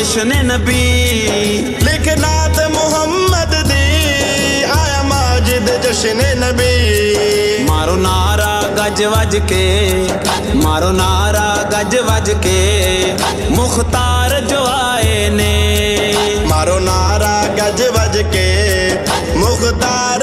जश्न नबी लिखना ते मुहम्मद दी आया माजिद जश्न नबी मारो नारा गज वज के मारो नारा गज वज के मुख्तार जो आए ने मारो नारा गज वज के मुख्तार